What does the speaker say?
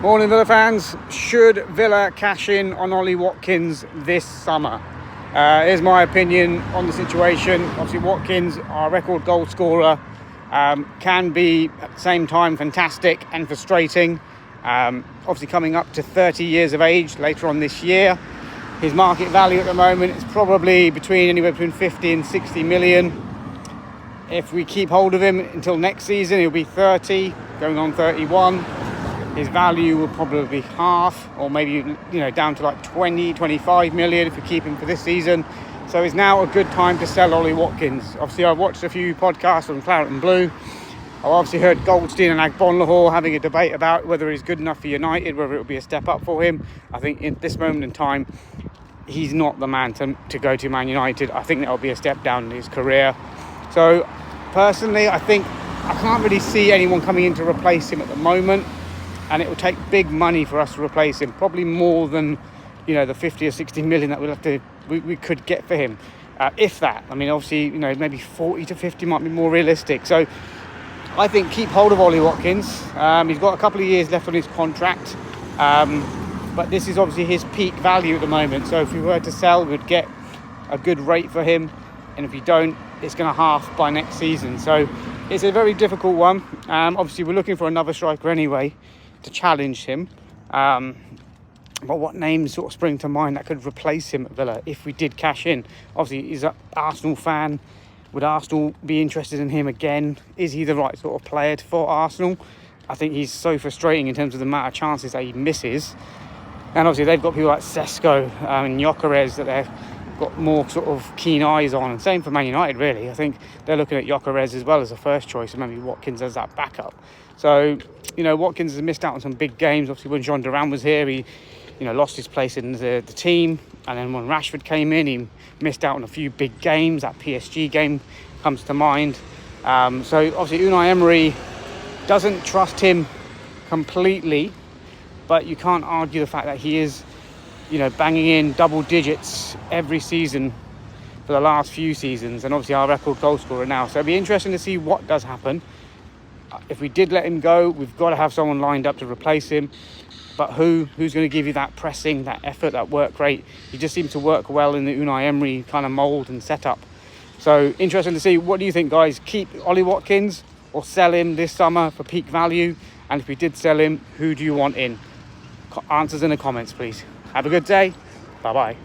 Morning Villa fans. Should Villa cash in on Ollie Watkins this summer? Here's my opinion on the situation. Obviously Watkins, our record goal scorer, can be at the same time fantastic and frustrating. Obviously coming up to 30 years of age later on this year. His market value at the moment is probably anywhere between 50 and 60 million. If we keep hold of him until next season, he'll be 30, going on 31. His value will probably be half, or maybe down to like 20, 25 million if we keep him for this season. So it's now a good time to sell Ollie Watkins. Obviously, I've watched a few podcasts on Claret and Blue. I've obviously heard Goldstein and Agbonlahor having a debate about whether he's good enough for United, whether it will be a step up for him. I think in this moment in time, he's not the man to go to Man United. I think that will be a step down in his career. So personally, I think I can't really see anyone coming in to replace him at the moment. And it will take big money for us to replace him, probably more than the 50 or 60 million that we could get for him, if that. I mean, obviously, maybe 40 to 50 might be more realistic. So I think keep hold of Ollie Watkins. He's got a couple of years left on his contract, but this is obviously his peak value at the moment. So if we were to sell, we'd get a good rate for him, and if we don't, it's going to half by next season. So it's a very difficult one. Obviously, we're looking for another striker anyway to challenge him, but what names sort of spring to mind that could replace him at Villa if we did cash in? Obviously, he's an Arsenal fan. Would Arsenal be interested in him again? Is he the right sort of player for Arsenal? I think he's so frustrating in terms of the amount of chances that he misses, and obviously they've got people like Sesko and Gyökeres that they've got more sort of keen eyes on, and same for Man United really. I think they're looking at Gyökeres as well as a first choice, and maybe Watkins as that backup. So Watkins has missed out on some big games. Obviously when John Duran was here, he lost his place in the team, and then when Rashford came in, he missed out on a few big games. That PSG game comes to mind. So obviously Unai Emery doesn't trust him completely, but you can't argue the fact that he is banging in double digits every season for the last few seasons, and obviously our record goal scorer now. So it'll be interesting to see what does happen. If we did let him go, we've got to have someone lined up to replace him. But who's going to give you that pressing, that effort, that work rate? He just seems to work well in the Unai Emery kind of mould and setup. So interesting to see. What do you think, guys? Keep Ollie Watkins or sell him this summer for peak value? And if we did sell him, who do you want in? Answers in the comments, please. Have a good day. Bye-bye.